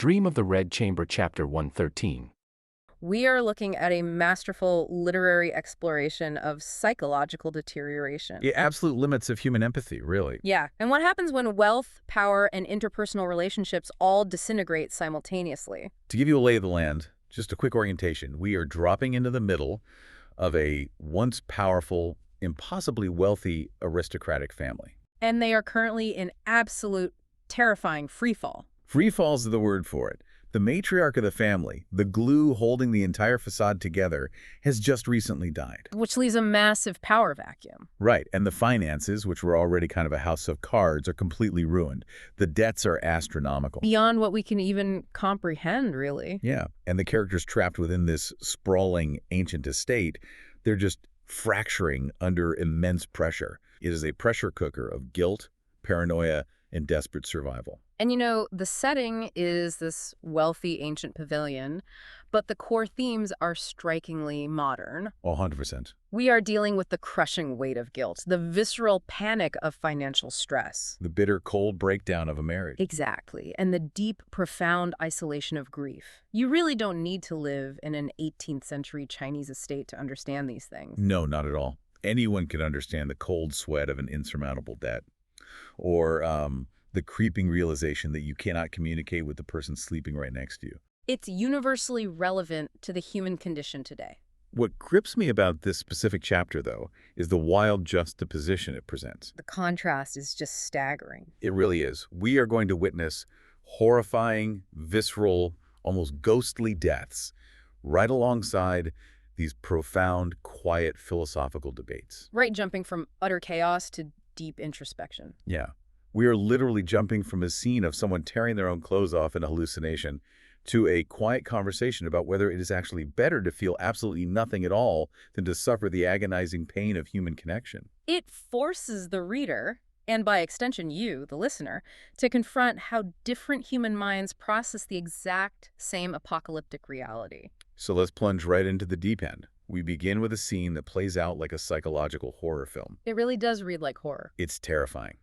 Dream of the Red Chamber, Chapter 113. We are looking at a masterful literary exploration of psychological deterioration. The absolute limits of human empathy, really. Yeah, and what happens when wealth, power, and interpersonal relationships all disintegrate simultaneously? To give you a lay of the land, just a quick orientation, we are dropping into the middle of a once powerful, impossibly wealthy aristocratic family. And they are currently in absolute terrifying freefall. Free fall's the word for it. The matriarch of the family, the glue holding the entire facade together, has just recently died. Which leaves a massive power vacuum. Right, and the finances, which were already kind of a house of cards, are completely ruined. The debts are astronomical. Beyond what we can even comprehend, really. Yeah, and the characters trapped within this sprawling ancient estate, they're just fracturing under immense pressure. It is a pressure cooker of guilt, paranoia, and desperate survival. And you know, the setting is this wealthy ancient pavilion, but the core themes are strikingly modern. 100%. We are dealing with the crushing weight of guilt, the visceral panic of financial stress. The bitter, cold breakdown of a marriage. Exactly, and the deep, profound isolation of grief. You really don't need to live in an 18th century Chinese estate to understand these things. No, not at all. Anyone could understand the cold sweat of an insurmountable debt. Or the creeping realization that you cannot communicate with the person sleeping right next to you. It's universally relevant to the human condition today. What grips me about this specific chapter, though, is the wild juxtaposition it presents. The contrast is just staggering. It really is. We are going to witness horrifying, visceral, almost ghostly deaths right alongside these profound, quiet, philosophical debates. Right, jumping from utter chaos to deep introspection. Yeah. We are literally jumping from a scene of someone tearing their own clothes off in a hallucination to a quiet conversation about whether it is actually better to feel absolutely nothing at all than to suffer the agonizing pain of human connection. It forces the reader, and by extension you, the listener, to confront how different human minds process the exact same apocalyptic reality. So let's plunge right into the deep end. We begin with a scene that plays out like a psychological horror film. It really does read like horror. It's terrifying.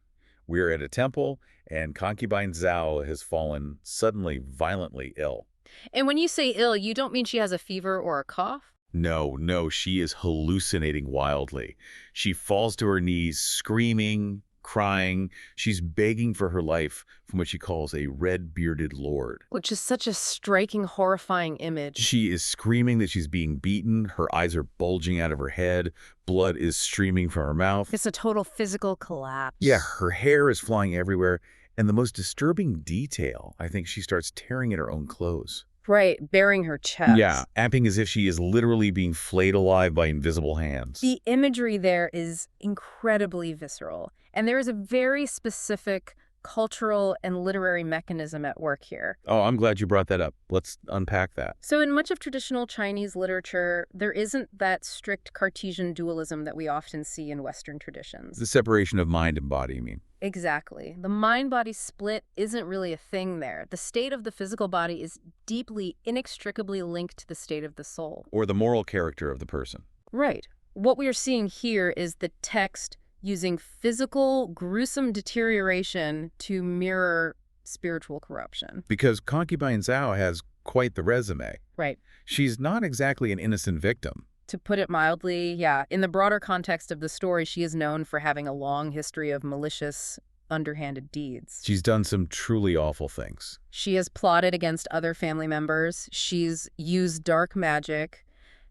We're at a temple, and concubine Zhao has fallen suddenly violently ill. And when you say ill, you don't mean she has a fever or a cough? No, she is hallucinating wildly. She falls to her knees, screaming, crying. She's begging for her life from what she calls a red-bearded lord. Which is such a striking, horrifying image. She is screaming that she's being beaten. Her eyes are bulging out of her head. Blood is streaming from her mouth. It's a total physical collapse. Yeah, her hair is flying everywhere. And the most disturbing detail, I think she starts tearing at her own clothes. Right, bearing her chest. Yeah, acting as if she is literally being flayed alive by invisible hands. The imagery there is incredibly visceral, and there is a very specific cultural and literary mechanism at work here. Oh, I'm glad you brought that up. Let's unpack that. So in much of traditional Chinese literature, there isn't that strict Cartesian dualism that we often see in Western traditions. The separation of mind and body, you mean? Exactly. The mind-body split isn't really a thing there. The state of the physical body is deeply, inextricably linked to the state of the soul. Or the moral character of the person. Right. What we are seeing here is the text using physical, gruesome deterioration to mirror spiritual corruption. Because concubine Zhao has quite the resume. Right. She's not exactly an innocent victim. To put it mildly, yeah. In the broader context of the story, she is known for having a long history of malicious, underhanded deeds. She's done some truly awful things. She has plotted against other family members. She's used dark magic.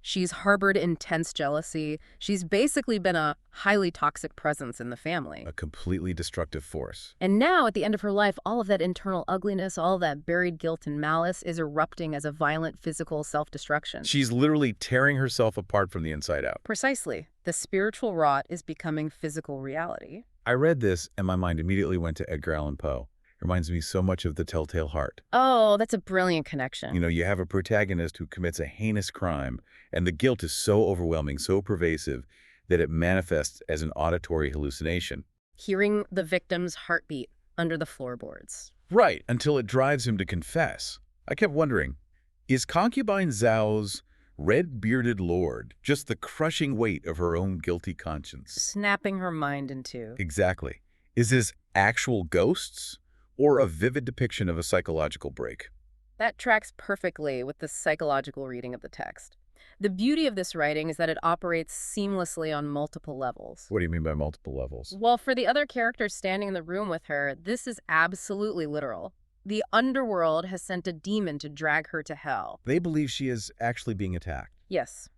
She's harbored intense jealousy. She's basically been a highly toxic presence in the family. A completely destructive force. And now, at the end of her life, all of that internal ugliness, all of that buried guilt and malice is erupting as a violent physical self-destruction. She's literally tearing herself apart from the inside out. Precisely. The spiritual rot is becoming physical reality. I read this and my mind immediately went to Edgar Allan Poe. It reminds me so much of The Telltale Heart. Oh, that's a brilliant connection. You know, you have a protagonist who commits a heinous crime, and the guilt is so overwhelming, so pervasive, that it manifests as an auditory hallucination. Hearing the victim's heartbeat under the floorboards. Right, until it drives him to confess. I kept wondering, is concubine Zhao's red-bearded lord just the crushing weight of her own guilty conscience? Snapping her mind in two. Exactly. Is this actual ghosts? Or a vivid depiction of a psychological break? That tracks perfectly with the psychological reading of the text. The beauty of this writing is that it operates seamlessly on multiple levels. What do you mean by multiple levels? Well, for the other characters standing in the room with her, this is absolutely literal. The underworld has sent a demon to drag her to hell. They believe she is actually being attacked. Yes.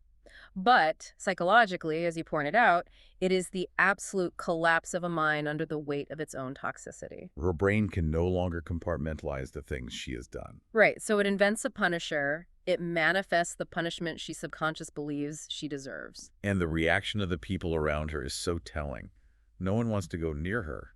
But psychologically, as you pointed out, it is the absolute collapse of a mind under the weight of its own toxicity. Her brain can no longer compartmentalize the things she has done. Right, so it invents a punisher. It manifests the punishment she subconsciously believes she deserves. And the reaction of the people around her is so telling. No one wants to go near her.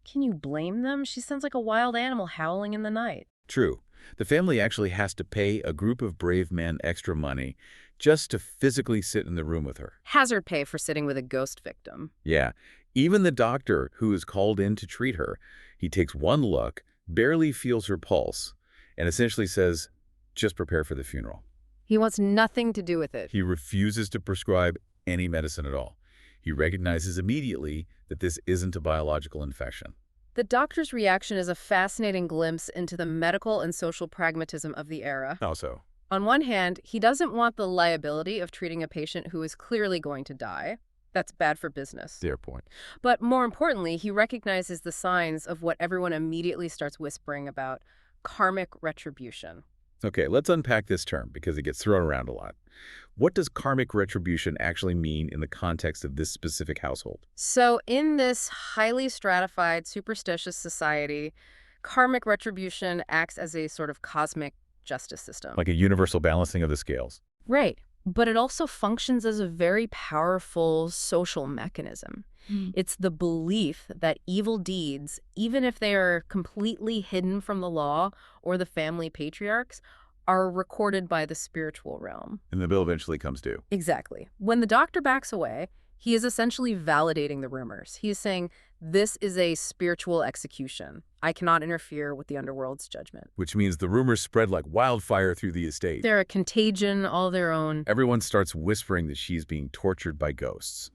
Can you blame them? She sounds like a wild animal howling in the night. True. The family actually has to pay a group of brave men extra money just to physically sit in the room with her. Hazard pay for sitting with a ghost victim. Yeah. Even the doctor who is called in to treat her, he takes one look, barely feels her pulse, and essentially says, just prepare for the funeral. He wants nothing to do with it. He refuses to prescribe any medicine at all. He recognizes immediately that this isn't a biological infection. The doctor's reaction is a fascinating glimpse into the medical and social pragmatism of the era. How so? On one hand, he doesn't want the liability of treating a patient who is clearly going to die. That's bad for business. Fair point. But more importantly, he recognizes the signs of what everyone immediately starts whispering about: karmic retribution. Okay, let's unpack this term because it gets thrown around a lot. What does karmic retribution actually mean in the context of this specific household? So in this highly stratified, superstitious society, karmic retribution acts as a sort of cosmic justice system. Like a universal balancing of the scales. Right. But it also functions as a very powerful social mechanism. It's the belief that evil deeds, even if they are completely hidden from the law or the family patriarchs, are recorded by the spiritual realm. And the bill eventually comes due. Exactly. When the doctor backs away, he is essentially validating the rumors. He is saying, this is a spiritual execution. I cannot interfere with the underworld's judgment. Which means the rumors spread like wildfire through the estate. They're a contagion all their own. Everyone starts whispering that she's being tortured by ghosts.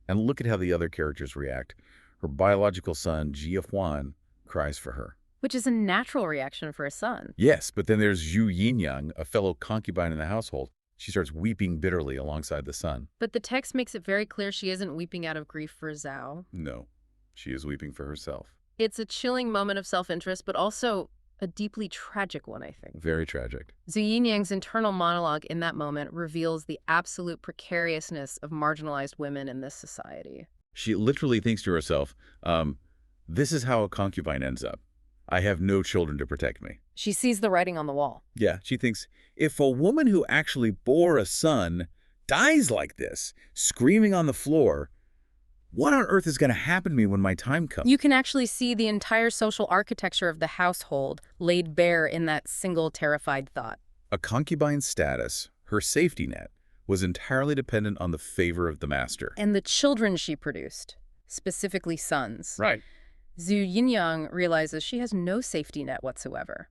And look at how the other characters react. Her biological son, Xifeng, cries for her. Which is a natural reaction for a son. Yes, but then there's Zhu Yinyang, a fellow concubine in the household. She starts weeping bitterly alongside the son. But the text makes it very clear she isn't weeping out of grief for Zhao. No, she is weeping for herself. It's a chilling moment of self-interest, but also a deeply tragic one, I think. Very tragic. Zhu Yinyang's internal monologue in that moment reveals the absolute precariousness of marginalized women in this society. She literally thinks to herself, this is how a concubine ends up. I have no children to protect me. She sees the writing on the wall. Yeah, she thinks, if a woman who actually bore a son dies like this, screaming on the floor, what on earth is going to happen to me when my time comes? You can actually see the entire social architecture of the household laid bare in that single terrified thought. A concubine's status, her safety net, was entirely dependent on the favor of the master. And the children she produced, specifically sons. Right. Zhu Yinyang realizes she has no safety net whatsoever.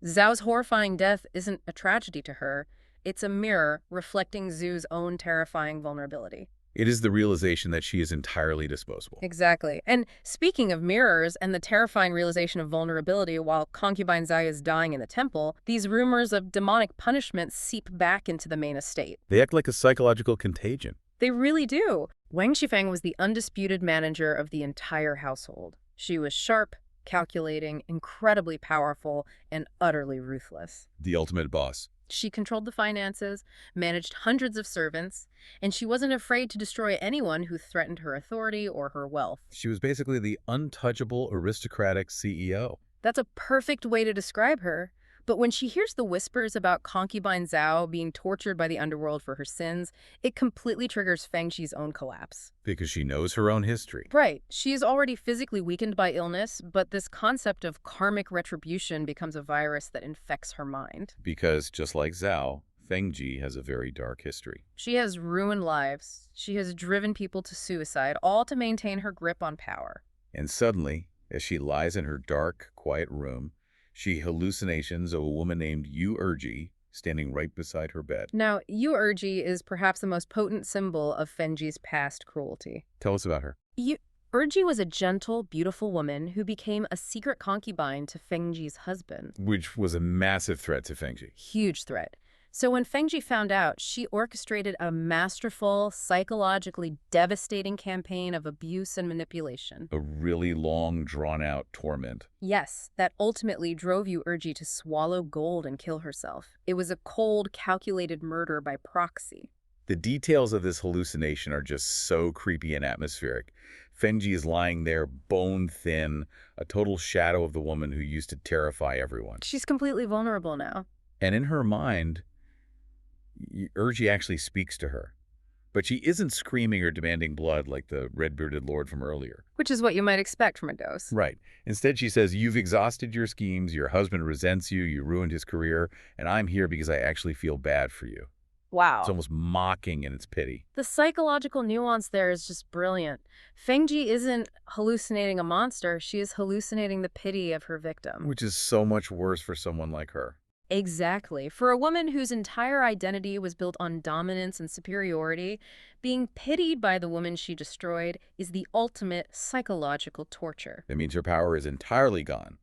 Zhao's horrifying death isn't a tragedy to her. It's a mirror reflecting Zhu's own terrifying vulnerability. It is the realization that she is entirely disposable. Exactly. And speaking of mirrors and the terrifying realization of vulnerability while concubine Zhao is dying in the temple, these rumors of demonic punishment seep back into the main estate. They act like a psychological contagion. They really do. Wang Xifeng was the undisputed manager of the entire household. She was sharp, calculating, incredibly powerful, and utterly ruthless. The ultimate boss. She controlled the finances, managed hundreds of servants, and she wasn't afraid to destroy anyone who threatened her authority or her wealth. She was basically the untouchable aristocratic CEO. That's a perfect way to describe her. But when she hears the whispers about concubine Zhao being tortured by the underworld for her sins, it completely triggers Feng Xi's own collapse. Because she knows her own history. Right. She is already physically weakened by illness, but this concept of karmic retribution becomes a virus that infects her mind. Because, just like Zhao, Feng Ji has a very dark history. She has ruined lives. She has driven people to suicide, all to maintain her grip on power. And suddenly, as she lies in her dark, quiet room, she hallucinations of a woman named Yu Erji standing right beside her bed. Now, Yu Erji is perhaps the most potent symbol of Feng Ji's past cruelty. Tell us about her. Erji was a gentle, beautiful woman who became a secret concubine to Fengji's husband. Which was a massive threat to Fengji. Huge threat. So when Fengji found out, she orchestrated a masterful, psychologically devastating campaign of abuse and manipulation. A really long, drawn-out torment. Yes, that ultimately drove Erji to swallow gold and kill herself. It was a cold, calculated murder by proxy. The details of this hallucination are just so creepy and atmospheric. Fengji is lying there, bone-thin, a total shadow of the woman who used to terrify everyone. She's completely vulnerable now. And in her mind, Erji actually speaks to her. But she isn't screaming or demanding blood like the red-bearded lord from earlier. Which is what you might expect from a ghost. Right. Instead, she says, "You've exhausted your schemes, your husband resents you, you ruined his career, and I'm here because I actually feel bad for you." Wow. It's almost mocking in its pity. The psychological nuance there is just brilliant. Fengji isn't hallucinating a monster, she is hallucinating the pity of her victim. Which is so much worse for someone like her. Exactly. For a woman whose entire identity was built on dominance and superiority, being pitied by the woman she destroyed is the ultimate psychological torture. It means her power is entirely gone.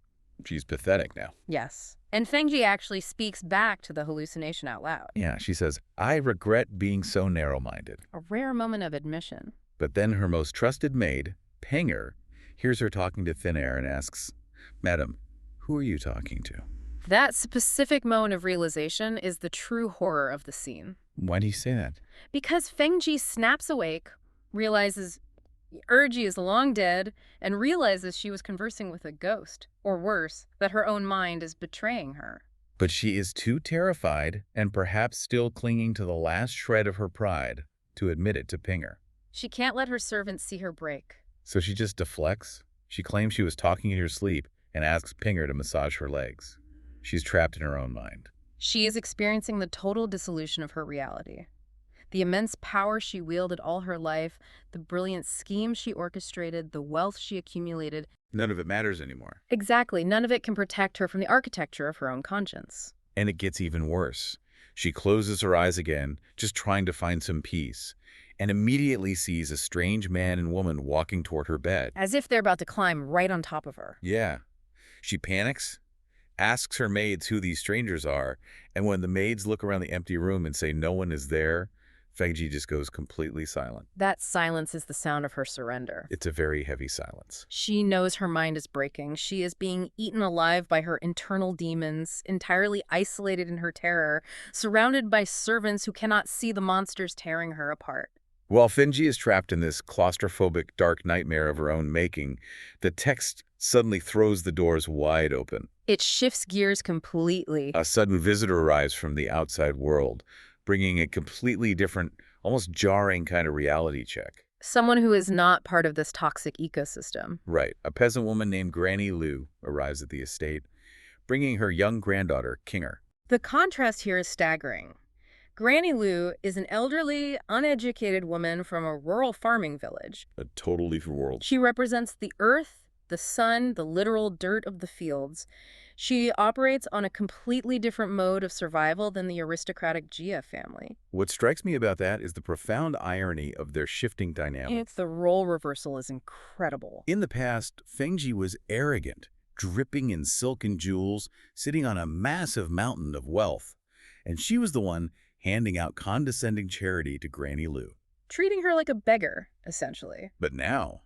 She's pathetic now. Yes. And Fengji actually speaks back to the hallucination out loud. Yeah, she says, "I regret being so narrow-minded." A rare moment of admission. But then her most trusted maid, Penger, hears her talking to thin air and asks, "Madam, who are you talking to?" That specific moment of realization is the true horror of the scene. Why do you say that? Because Fengji snaps awake, realizes Erji is long dead, and realizes she was conversing with a ghost, or worse, that her own mind is betraying her. But she is too terrified, and perhaps still clinging to the last shred of her pride, to admit it to Penger. She can't let her servants see her break. So she just deflects. She claims she was talking in her sleep and asks Penger to massage her legs. She's trapped in her own mind. She is experiencing the total dissolution of her reality. The immense power she wielded all her life, the brilliant schemes she orchestrated, the wealth she accumulated. None of it matters anymore. Exactly. None of it can protect her from the architecture of her own conscience. And it gets even worse. She closes her eyes again, just trying to find some peace, and immediately sees a strange man and woman walking toward her bed. As if they're about to climb right on top of her. Yeah. She panics, asks her maids who these strangers are, and when the maids look around the empty room and say no one is there, Fengji just goes completely silent. That silence is the sound of her surrender. It's a very heavy silence. She knows her mind is breaking. She is being eaten alive by her internal demons, entirely isolated in her terror, surrounded by servants who cannot see the monsters tearing her apart. While Fengji is trapped in this claustrophobic dark nightmare of her own making, the text suddenly throws the doors wide open. It shifts gears completely. A sudden visitor arrives from the outside world, bringing a completely different, almost jarring kind of reality check. Someone who is not part of this toxic ecosystem. Right. A peasant woman named Granny Lu arrives at the estate, bringing her young granddaughter, Kinger. The contrast here is staggering. Granny Lu is an elderly, uneducated woman from a rural farming village. A totally different world. She represents the earth, the sun, the literal dirt of the fields. She operates on a completely different mode of survival than the aristocratic Jia family. What strikes me about that is the profound irony of their shifting dynamics. The role reversal is incredible. In the past, Fengji was arrogant, dripping in silk and jewels, sitting on a massive mountain of wealth. And she was the one handing out condescending charity to Granny Lu. Treating her like a beggar, essentially. But now,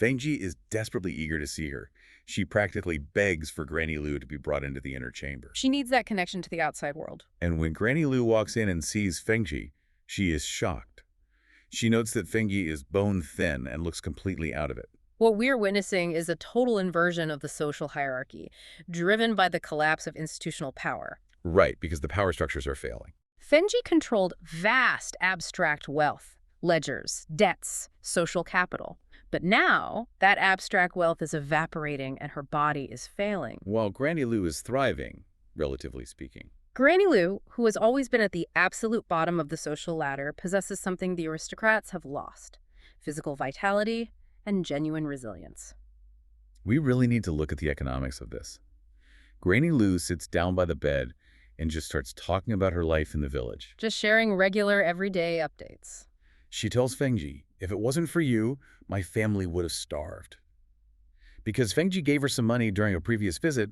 Fengji is desperately eager to see her. She practically begs for Granny Lu to be brought into the inner chamber. She needs that connection to the outside world. And when Granny Lu walks in and sees Fengji, she is shocked. She notes that Fengji is bone-thin and looks completely out of it. What we're witnessing is a total inversion of the social hierarchy, driven by the collapse of institutional power. Right, because the power structures are failing. Fengji controlled vast abstract wealth, ledgers, debts, social capital. But now, that abstract wealth is evaporating and her body is failing. While Granny Lu is thriving, relatively speaking. Granny Lu, who has always been at the absolute bottom of the social ladder, possesses something the aristocrats have lost: physical vitality and genuine resilience. We really need to look at the economics of this. Granny Lu sits down by the bed and just starts talking about her life in the village. Just sharing regular, everyday updates. She tells Fengji, If it wasn't for you, my family would have starved. Because Fengji gave her some money during a previous visit,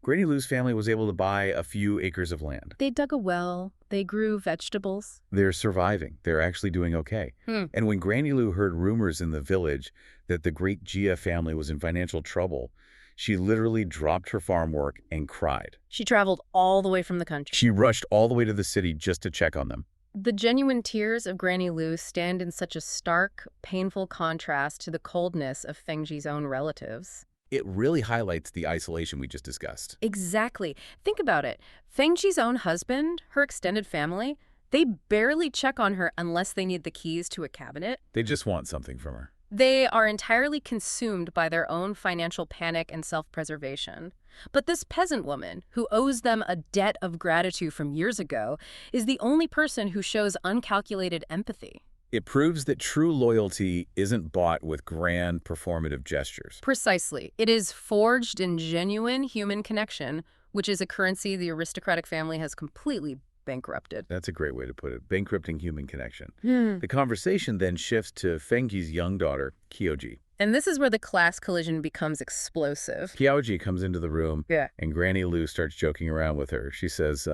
Granny Lu's family was able to buy a few acres of land. They dug a well. They grew vegetables. They're surviving. They're actually doing okay. And when Granny Lu heard rumors in the village that the great Jia family was in financial trouble, she literally dropped her farm work and cried. She traveled all the way from the country. She rushed all the way to the city just to check on them. The genuine tears of Granny Lu stand in such a stark, painful contrast to the coldness of Fengji's own relatives. It really highlights the isolation we just discussed. Exactly. Think about it. Fengji's own husband, her extended family, they barely check on her unless they need the keys to a cabinet. They just want something from her. They are entirely consumed by their own financial panic and self-preservation. But this peasant woman, who owes them a debt of gratitude from years ago, is the only person who shows uncalculated empathy. It proves that true loyalty isn't bought with grand performative gestures. Precisely. It is forged in genuine human connection, which is a currency the aristocratic family has completely bankrupted. That's a great way to put it. Bankrupting human connection. The conversation then shifts to Fengji's young daughter, Qiuji. And this is where the class collision becomes explosive. Qiuji comes into the room, Yeah. and Granny Lu starts joking around with her. She says,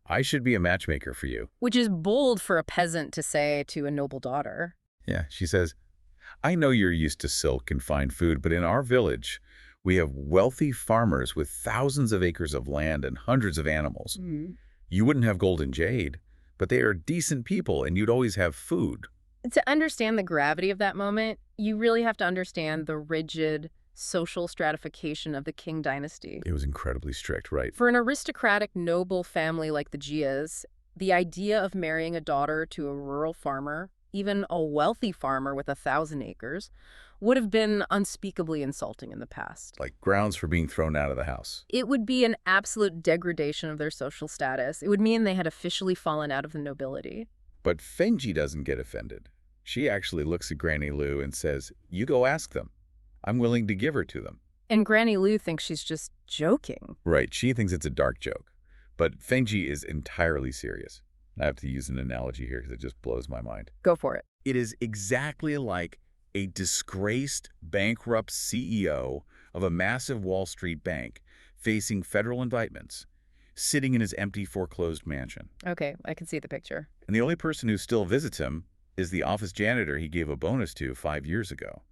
I should be a matchmaker for you. Which is bold for a peasant to say to a noble daughter. Yeah, she says, I know you're used to silk and fine food, but in our village, we have wealthy farmers with thousands of acres of land and hundreds of animals. You wouldn't have gold and jade, but they are decent people, and you'd always have food. To understand the gravity of that moment, you really have to understand the rigid social stratification of the Qing dynasty. It was incredibly strict, right? For an aristocratic, noble family like the Jias, the idea of marrying a daughter to a rural farmer, even a wealthy farmer with 1,000 acres, would have been unspeakably insulting in the past. Like grounds for being thrown out of the house. It would be an absolute degradation of their social status. It would mean they had officially fallen out of the nobility. But Fengji doesn't get offended. She actually looks at Granny Lu and says, you go ask them. I'm willing to give her to them. And Granny Lu thinks she's just joking. Right, she thinks it's a dark joke. But Fengji is entirely serious. I have to use an analogy here because it just blows my mind. Go for it. It is exactly like a disgraced, bankrupt CEO of a massive Wall Street bank facing federal indictments, sitting in his empty foreclosed mansion. Okay, I can see the picture. And the only person who still visits him is the office janitor he gave a bonus to 5 years ago.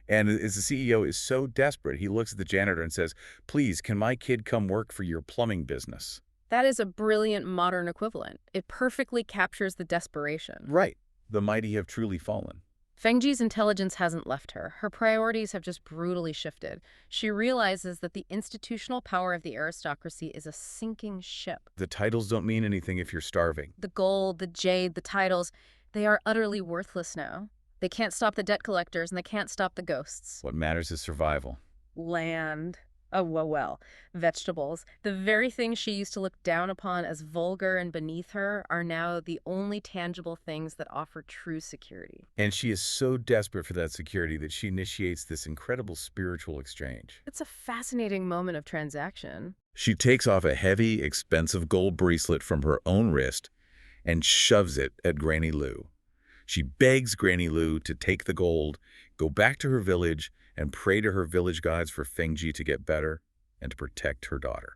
And as the CEO is so desperate, he looks at the janitor and says, please, can my kid come work for your plumbing business? That is a brilliant modern equivalent. It perfectly captures the desperation. Right. The mighty have truly fallen. Fengji's intelligence hasn't left her. Her priorities have just brutally shifted. She realizes that the institutional power of the aristocracy is a sinking ship. The titles don't mean anything if you're starving. The gold, the jade, the titles, they are utterly worthless now. They can't stop the debt collectors, and they can't stop the ghosts. What matters is survival. Land. Oh, well. Vegetables. The very things she used to look down upon as vulgar and beneath her are now the only tangible things that offer true security. And she is so desperate for that security that she initiates this incredible spiritual exchange. It's a fascinating moment of transaction. She takes off a heavy, expensive gold bracelet from her own wrist and shoves it at Granny Lu. She begs Granny Lu to take the gold, go back to her village, and pray to her village gods for Fengji to get better and to protect her daughter.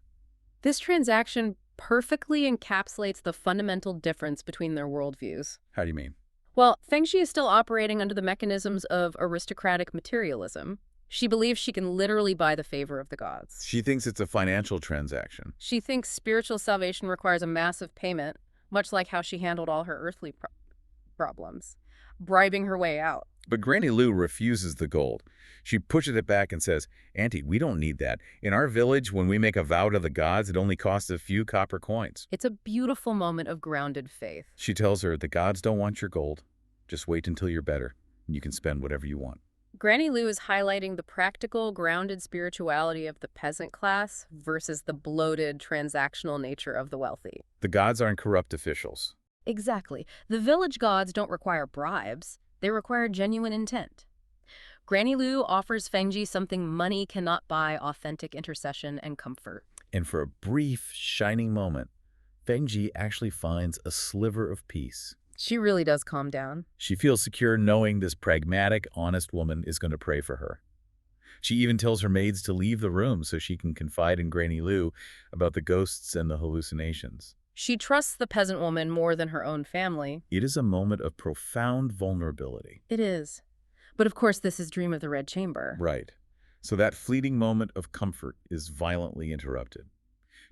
This transaction perfectly encapsulates the fundamental difference between their worldviews. How do you mean? Well, Fengji is still operating under the mechanisms of aristocratic materialism. She believes she can literally buy the favor of the gods. She thinks it's a financial transaction. She thinks spiritual salvation requires a massive payment, much like how she handled all her earthly problems, bribing her way out. But Granny Lu refuses the gold. She pushes it back and says, Auntie, we don't need that. In our village, when we make a vow to the gods, it only costs a few copper coins. It's a beautiful moment of grounded faith. She tells her, the gods don't want your gold. Just wait until you're better, and you can spend whatever you want. Granny Lu is highlighting the practical, grounded spirituality of the peasant class versus the bloated, transactional nature of the wealthy. The gods aren't corrupt officials. Exactly. The village gods don't require bribes. They require genuine intent. Granny Lu offers Fengji something money cannot buy: authentic intercession and comfort. And for a brief, shining moment, Fengji actually finds a sliver of peace. She really does calm down. She feels secure knowing this pragmatic, honest woman is going to pray for her. She even tells her maids to leave the room so she can confide in Granny Lu about the ghosts and the hallucinations. She trusts the peasant woman more than her own family. It is a moment of profound vulnerability. It is. But of course, this is Dream of the Red Chamber. Right. So that fleeting moment of comfort is violently interrupted.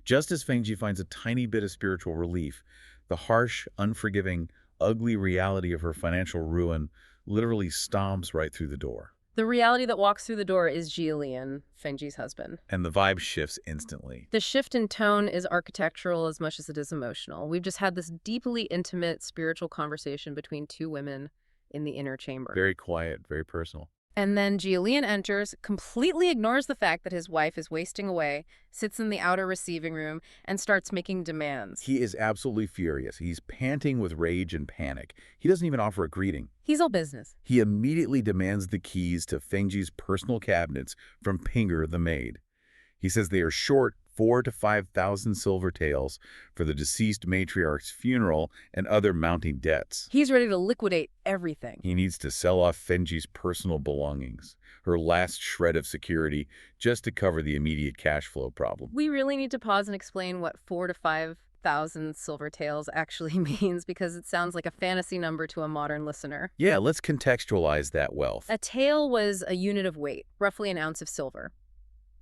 Just as Fengji finds a tiny bit of spiritual relief, the harsh, unforgiving, ugly reality of her financial ruin literally stomps right through the door. The reality that walks through the door is Jialian, Fengji's husband. And the vibe shifts instantly. The shift in tone is architectural as much as it is emotional. We've just had this deeply intimate spiritual conversation between two women in the inner chamber. Very quiet, very personal. And then Jialian enters, completely ignores the fact that his wife is wasting away, sits in the outer receiving room, and starts making demands. He is absolutely furious. He's panting with rage and panic. He doesn't even offer a greeting. He's all business. He immediately demands the keys to Fengji's personal cabinets from Pinger the maid. He says they are short 4,000 to 5,000 silver taels for the deceased matriarch's funeral and other mounting debts. He's ready to liquidate everything. He needs to sell off Fengji's personal belongings, her last shred of security, just to cover the immediate cash flow problem. We really need to pause and explain what 4,000 to 5,000 silver taels actually means, because it sounds like a fantasy number to a modern listener. Yeah, let's contextualize that wealth. A tael was a unit of weight, roughly an ounce of silver.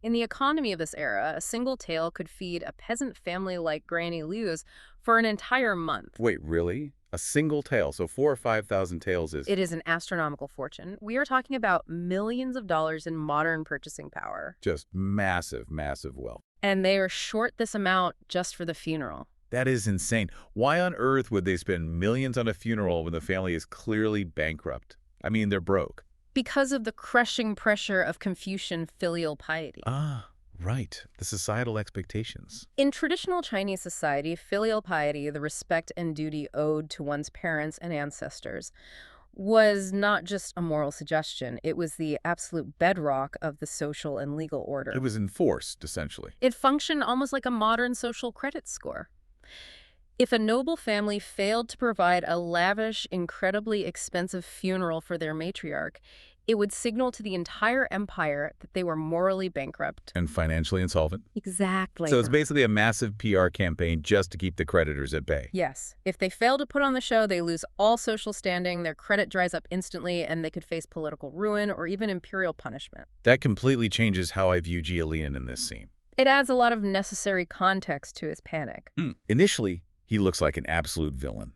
In the economy of this era, a single tael could feed a peasant family like Granny Lu's for an entire month. Wait, really? A single tael, so 4,000 or 5,000 taels is... It is an astronomical fortune. We are talking about millions of dollars in modern purchasing power. Just massive, massive wealth. And they are short this amount just for the funeral. That is insane. Why on earth would they spend millions on a funeral when the family is clearly bankrupt? I mean, they're broke. Because of the crushing pressure of Confucian filial piety. Ah, right. The societal expectations. In traditional Chinese society, filial piety, the respect and duty owed to one's parents and ancestors, was not just a moral suggestion. It was the absolute bedrock of the social and legal order. It was enforced, essentially. It functioned almost like a modern social credit score. If a noble family failed to provide a lavish, incredibly expensive funeral for their matriarch, it would signal to the entire empire that they were morally bankrupt. And financially insolvent. Exactly. So it's basically a massive PR campaign just to keep the creditors at bay. Yes. If they fail to put on the show, they lose all social standing, their credit dries up instantly, and they could face political ruin or even imperial punishment. That completely changes how I view Jialian in this scene. It adds a lot of necessary context to his panic. Initially, he looks like an absolute villain.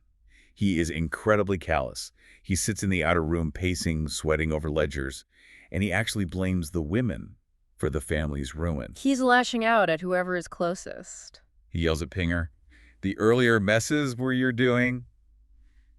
He is incredibly callous. He sits in the outer room pacing, sweating over ledgers, and he actually blames the women for the family's ruin. He's lashing out at whoever is closest. He yells at Pinger, "The earlier messes were you're doing?"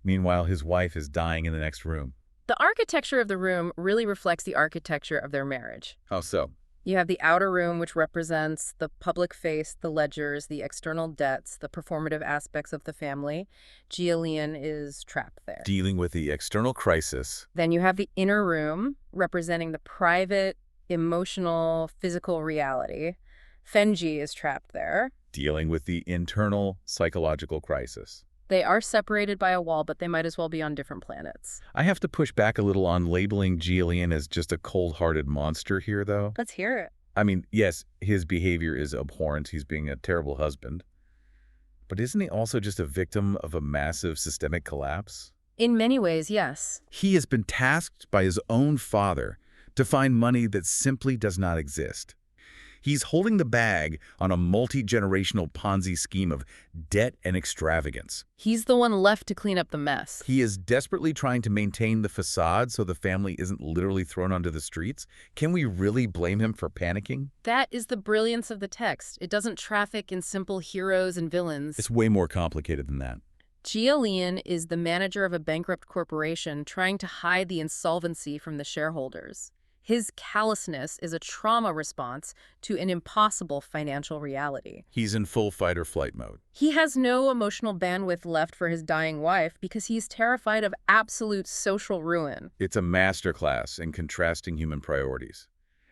Meanwhile, his wife is dying in the next room. The architecture of the room really reflects the architecture of their marriage. How so? You have the outer room, which represents the public face, the ledgers, the external debts, the performative aspects of the family. Jialian is trapped there. Dealing with the external crisis. Then you have the inner room, representing the private, emotional, physical reality. Fengji is trapped there. Dealing with the internal psychological crisis. They are separated by a wall, but they might as well be on different planets. I have to push back a little on labeling Jialian as just a cold-hearted monster here, though. Let's hear it. I mean, yes, his behavior is abhorrent. He's being a terrible husband. But isn't he also just a victim of a massive systemic collapse? In many ways, yes. He has been tasked by his own father to find money that simply does not exist. He's holding the bag on a multi-generational Ponzi scheme of debt and extravagance. He's the one left to clean up the mess. He is desperately trying to maintain the facade so the family isn't literally thrown onto the streets. Can we really blame him for panicking? That is the brilliance of the text. It doesn't traffic in simple heroes and villains. It's way more complicated than that. Jialian is the manager of a bankrupt corporation trying to hide the insolvency from the shareholders. His callousness is a trauma response to an impossible financial reality. He's in full fight-or-flight mode. He has no emotional bandwidth left for his dying wife because he's terrified of absolute social ruin. It's a masterclass in contrasting human priorities.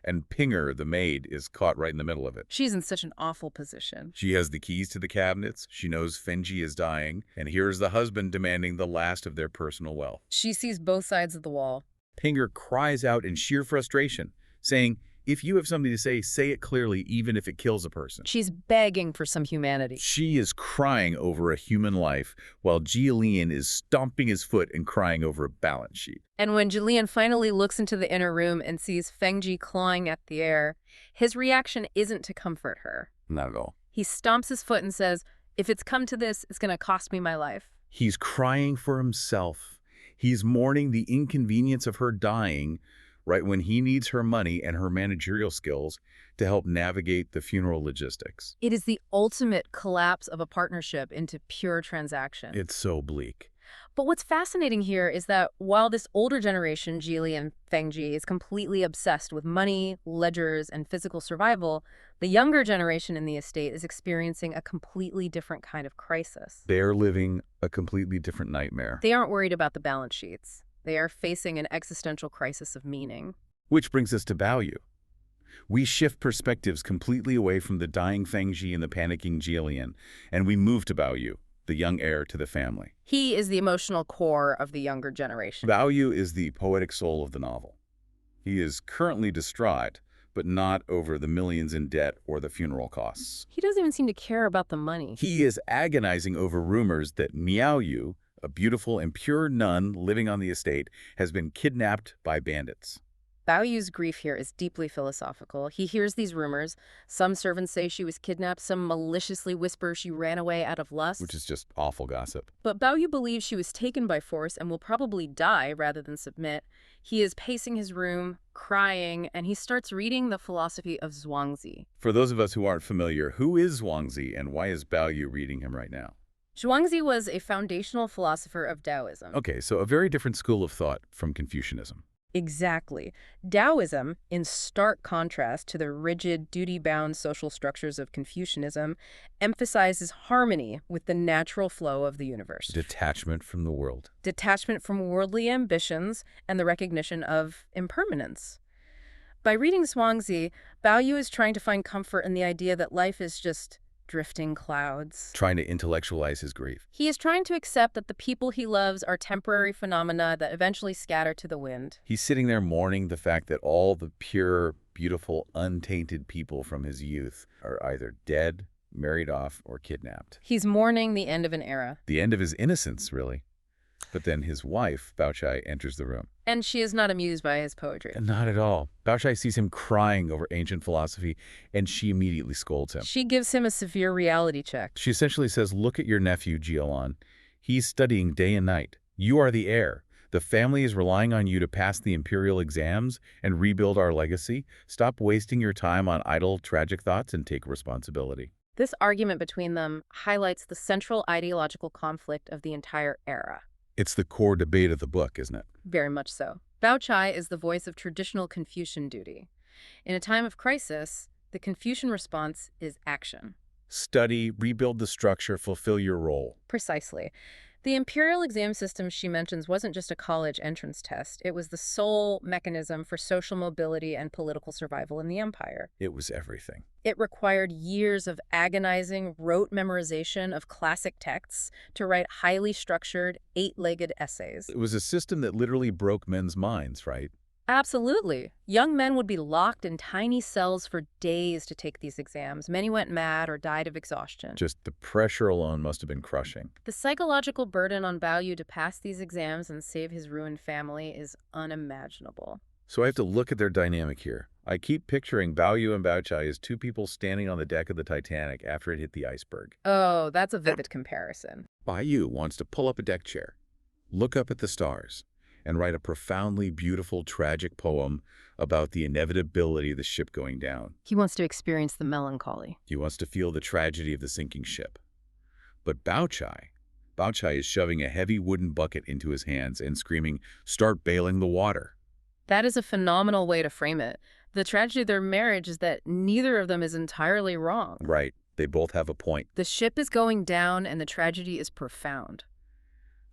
And Pinger, the maid, is caught right in the middle of it. She's in such an awful position. She has the keys to the cabinets, she knows Fengji is dying, and here's the husband demanding the last of their personal wealth. She sees both sides of the wall. Pinger cries out in sheer frustration, saying, "If you have something to say it clearly, even if it kills a person." She's begging for some humanity. She is crying over a human life, while Jialian is stomping his foot and crying over a balance sheet. And when Jillian finally looks into the inner room and sees Fengji clawing at the air, his reaction isn't to comfort her. Not at all. He stomps his foot and says, "If it's come to this, it's going to cost me my life." He's crying for himself. He's mourning the inconvenience of her dying, right when he needs her money and her managerial skills to help navigate the funeral logistics. It is the ultimate collapse of a partnership into pure transaction. It's so bleak. But what's fascinating here is that while this older generation, Geely and Fengji, is completely obsessed with money, ledgers, and physical survival, the younger generation in the estate is experiencing a completely different kind of crisis. They're living a completely different nightmare. They aren't worried about the balance sheets. They are facing an existential crisis of meaning. Which brings us to Baoyu. We shift perspectives completely away from the dying Fengji and the panicking Jillian, and we move to Baoyu, the young heir to the family. He is the emotional core of the younger generation. Baoyu is the poetic soul of the novel. He is currently distraught, but not over the millions in debt or the funeral costs. He doesn't even seem to care about the money. He is agonizing over rumors that Miaoyu, a beautiful and pure nun living on the estate, has been kidnapped by bandits. Baoyu's grief here is deeply philosophical. He hears these rumors. Some servants say she was kidnapped. Some maliciously whisper she ran away out of lust. Which is just awful gossip. But Baoyu believes she was taken by force and will probably die rather than submit. He is pacing his room, crying, and he starts reading the philosophy of Zhuangzi. For those of us who aren't familiar, who is Zhuangzi and why is Baoyu reading him right now? Zhuangzi was a foundational philosopher of Taoism. Okay, so a very different school of thought from Confucianism. Exactly. Taoism, in stark contrast to the rigid, duty-bound social structures of Confucianism, emphasizes harmony with the natural flow of the universe. Detachment from the world. Detachment from worldly ambitions and the recognition of impermanence. By reading Zhuangzi, Baoyu is trying to find comfort in the idea that life is just drifting clouds. Trying to intellectualize his grief. He is trying to accept that the people he loves are temporary phenomena that eventually scatter to the wind. He's sitting there mourning the fact that all the pure, beautiful, untainted people from his youth are either dead, married off, or kidnapped. He's mourning the end of an era. The end of his innocence, really. But then his wife, Baochai, enters the room. And she is not amused by his poetry. Not at all. Baochai sees him crying over ancient philosophy, and she immediately scolds him. She gives him a severe reality check. She essentially says, "Look at your nephew, Jialan. He's studying day and night. You are the heir. The family is relying on you to pass the imperial exams and rebuild our legacy. Stop wasting your time on idle, tragic thoughts and take responsibility." This argument between them highlights the central ideological conflict of the entire era. It's the core debate of the book, isn't it? Very much so. Baochai is the voice of traditional Confucian duty. In a time of crisis, the Confucian response is action. Study, rebuild the structure, fulfill your role. Precisely. The imperial exam system she mentions wasn't just a college entrance test. It was the sole mechanism for social mobility and political survival in the empire. It was everything. It required years of agonizing rote memorization of classic texts to write highly structured, eight-legged essays. It was a system that literally broke men's minds, right? Absolutely. Young men would be locked in tiny cells for days to take these exams. Many went mad or died of exhaustion. Just the pressure alone must have been crushing. The psychological burden on Baoyu to pass these exams and save his ruined family is unimaginable. So I have to look at their dynamic here. I keep picturing Baoyu and Baochai as two people standing on the deck of the Titanic after it hit the iceberg. Oh, that's a vivid comparison. Baoyu wants to pull up a deck chair, look up at the stars, and write a profoundly beautiful, tragic poem about the inevitability of the ship going down. He wants to experience the melancholy. He wants to feel the tragedy of the sinking ship. But Baochai is shoving a heavy wooden bucket into his hands and screaming, "Start bailing the water." That is a phenomenal way to frame it. The tragedy of their marriage is that neither of them is entirely wrong. Right. They both have a point. The ship is going down and the tragedy is profound.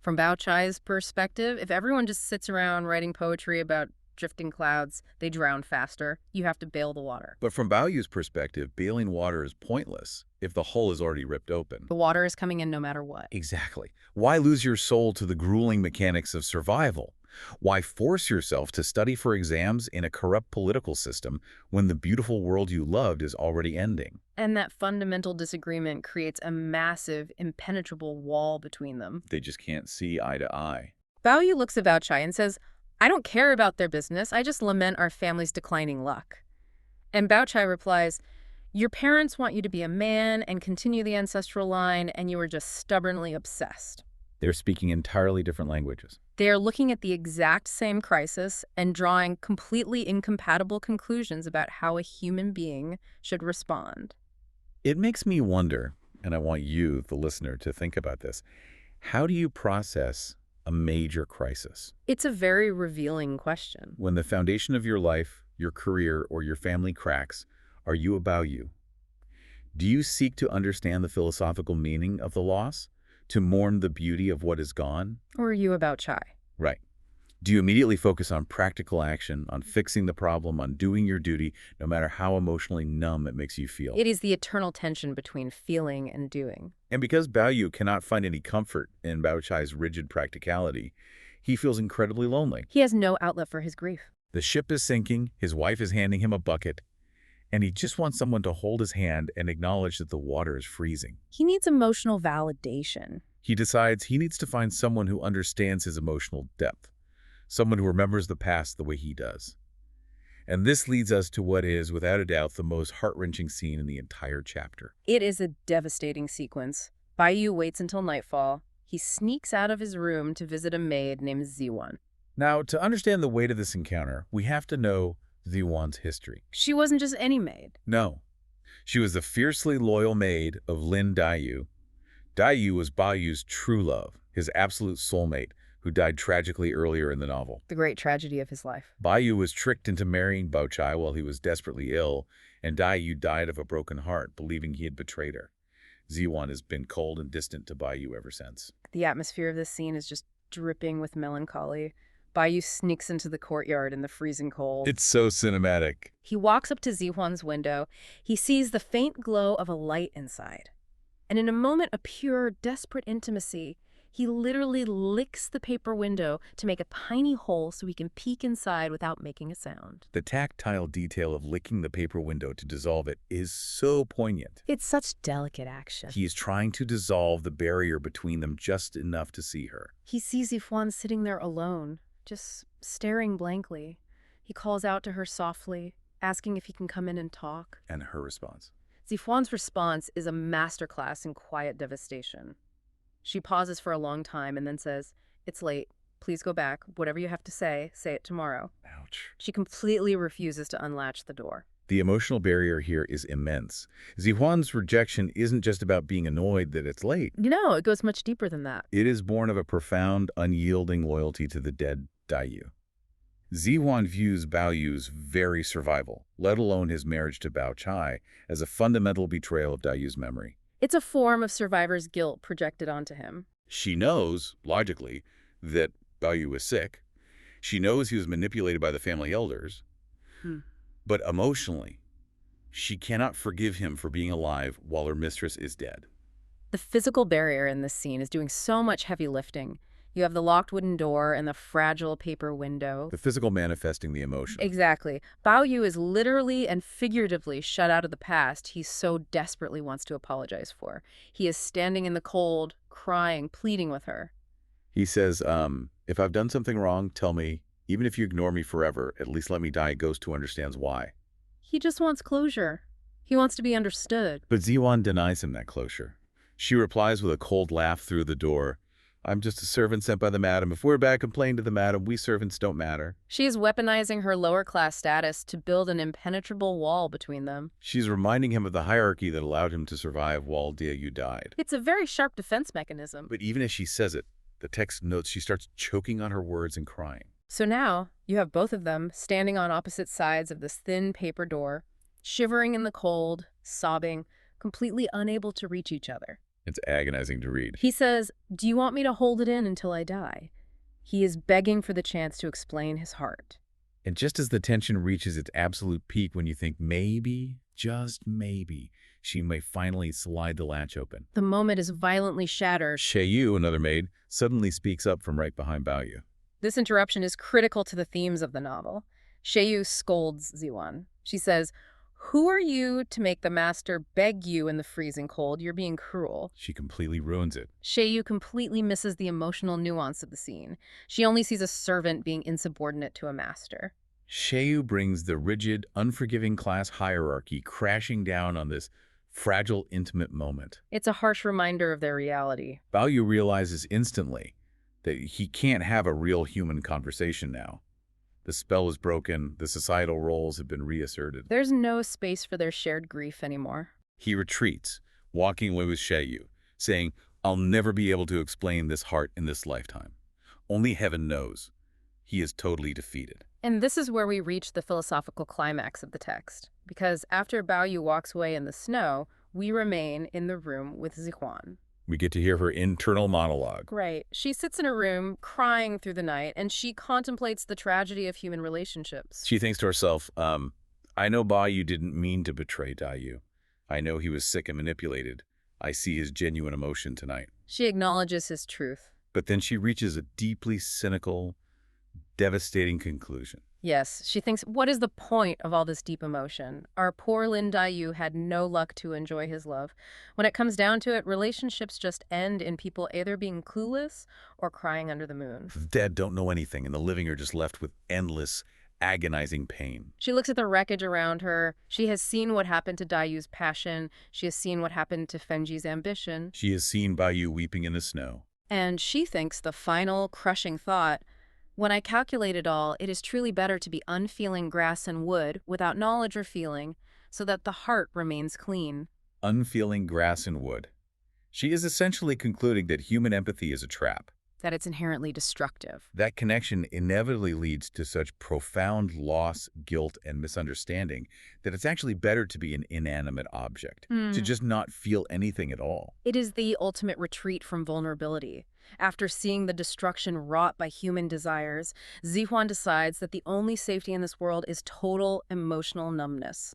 From Baochai's perspective, if everyone just sits around writing poetry about drifting clouds, they drown faster. You have to bail the water. But from Baoyu's perspective, bailing water is pointless if the hull is already ripped open. The water is coming in no matter what. Exactly. Why lose your soul to the grueling mechanics of survival? Why force yourself to study for exams in a corrupt political system when the beautiful world you loved is already ending? And that fundamental disagreement creates a massive, impenetrable wall between them. They just can't see eye to eye. Baoyu looks at Bao Chai and says, I don't care about their business. I just lament our family's declining luck. And Bao Chai replies, your parents want you to be a man and continue the ancestral line, and you are just stubbornly obsessed. They're speaking entirely different languages. They are looking at the exact same crisis and drawing completely incompatible conclusions about how a human being should respond. It makes me wonder, and I want you, the listener, to think about this. How do you process a major crisis? It's a very revealing question. When the foundation of your life, your career, or your family cracks, are you about you? Do you seek to understand the philosophical meaning of the loss? To mourn the beauty of what is gone? Or are you about Chai? Right. Do you immediately focus on practical action, on fixing the problem, on doing your duty, no matter how emotionally numb it makes you feel? It is the eternal tension between feeling and doing. And because Baoyu cannot find any comfort in Bao Chai's rigid practicality, he feels incredibly lonely. He has no outlet for his grief. The ship is sinking, his wife is handing him a bucket, and he just wants someone to hold his hand and acknowledge that the water is freezing. He needs emotional validation. He decides he needs to find someone who understands his emotional depth, someone who remembers the past the way he does. And this leads us to what is, without a doubt, the most heart-wrenching scene in the entire chapter. It is a devastating sequence. Baiyu waits until nightfall. He sneaks out of his room to visit a maid named Ziwan. Now, to understand the weight of this encounter, we have to know Ziwan's history. She wasn't just any maid. No. She was the fiercely loyal maid of Lin Daiyu. Daiyu was Baoyu's true love, his absolute soulmate, who died tragically earlier in the novel. The great tragedy of his life. Baoyu was tricked into marrying Bao Chai while he was desperately ill, and Daiyu died of a broken heart, believing he had betrayed her. Ziwan has been cold and distant to Baoyu ever since. The atmosphere of this scene is just dripping with melancholy. Baiyu sneaks into the courtyard in the freezing cold. It's so cinematic. He walks up to Zihuan's window. He sees the faint glow of a light inside. And in a moment of pure, desperate intimacy, he literally licks the paper window to make a tiny hole so he can peek inside without making a sound. The tactile detail of licking the paper window to dissolve it is so poignant. It's such delicate action. He is trying to dissolve the barrier between them just enough to see her. He sees Zihuan sitting there alone, just staring blankly. He calls out to her softly, asking if he can come in and talk. And her response? Zihuan's response is a masterclass in quiet devastation. She pauses for a long time and then says, "It's late. Please go back. Whatever you have to say it tomorrow." Ouch. She completely refuses to unlatch the door. The emotional barrier here is immense. Zihuan's rejection isn't just about being annoyed that it's late. No, it goes much deeper than that. It is born of a profound, unyielding loyalty to the dead Daiyu. Zihuan views Baoyu's very survival, let alone his marriage to Bao Chai, as a fundamental betrayal of Daiyu's memory. It's a form of survivor's guilt projected onto him. She knows, logically, that Baoyu is sick. She knows he was manipulated by the family elders. But emotionally, she cannot forgive him for being alive while her mistress is dead. The physical barrier in this scene is doing so much heavy lifting. You have the locked wooden door and the fragile paper window. The physical manifesting the emotion. Exactly. Baoyu is literally and figuratively shut out of the past he so desperately wants to apologize for. He is standing in the cold, crying, pleading with her. He says, if I've done something wrong, tell me. Even if you ignore me forever, at least let me die a ghost who understands why. He just wants closure. He wants to be understood. But Ziwan denies him that closure. She replies with a cold laugh through the door. I'm just a servant sent by the madam. If we're bad, complain to the madam. We servants don't matter. She is weaponizing her lower-class status to build an impenetrable wall between them. She's reminding him of the hierarchy that allowed him to survive while Daiyu died. It's a very sharp defense mechanism. But even as she says it, the text notes she starts choking on her words and crying. So now, you have both of them standing on opposite sides of this thin paper door, shivering in the cold, sobbing, completely unable to reach each other. It's agonizing to read. He says, "Do you want me to hold it in until I die?" He is begging for the chance to explain his heart. And just as the tension reaches its absolute peak when you think maybe, just maybe, she may finally slide the latch open, The moment is violently shattered. Yu, another maid, suddenly speaks up from right behind Bao Yu. This interruption is critical to the themes of the novel. Yu scolds Ziwan. She says, "Who are you to make the master beg you in the freezing cold? You're being cruel." She completely ruins it. Yu completely misses the emotional nuance of the scene. She only sees a servant being insubordinate to a master. Yu brings the rigid, unforgiving class hierarchy crashing down on this fragile, intimate moment. It's a harsh reminder of their reality. Bao Yu realizes instantly that he can't have a real human conversation now. The spell is broken, the societal roles have been reasserted. There's no space for their shared grief anymore. He retreats, walking away with Yu, saying, "I'll never be able to explain this heart in this lifetime. Only heaven knows." He is totally defeated. And this is where we reach the philosophical climax of the text. Because after Bao Yu walks away in the snow, we remain in the room with Zihuan. We get to hear her internal monologue. Right. She sits in a room, crying through the night, and she contemplates the tragedy of human relationships. She thinks to herself, I know Bao Yu didn't mean to betray Dai Yu. I know he was sick and manipulated. I see his genuine emotion tonight. She acknowledges his truth. But then she reaches a deeply cynical, devastating conclusion. Yes, she thinks, what is the point of all this deep emotion? Our poor Lin Daiyu had no luck to enjoy his love. When it comes down to it, relationships just end in people either being clueless or crying under the moon. The dead don't know anything, and the living are just left with endless, agonizing pain. She looks at the wreckage around her. She has seen what happened to Daiyu's passion. She has seen what happened to Fenji's ambition. She has seen Bao Yu weeping in the snow. And she thinks the final, crushing thought, when I calculate it all, it is truly better to be unfeeling grass and wood without knowledge or feeling, so that the heart remains clean. Unfeeling grass and wood. She is essentially concluding that human empathy is a trap. That it's inherently destructive. That connection inevitably leads to such profound loss, guilt, and misunderstanding that it's actually better to be an inanimate object, to just not feel anything at all. It is the ultimate retreat from vulnerability. After seeing the destruction wrought by human desires, Zihuan decides that the only safety in this world is total emotional numbness.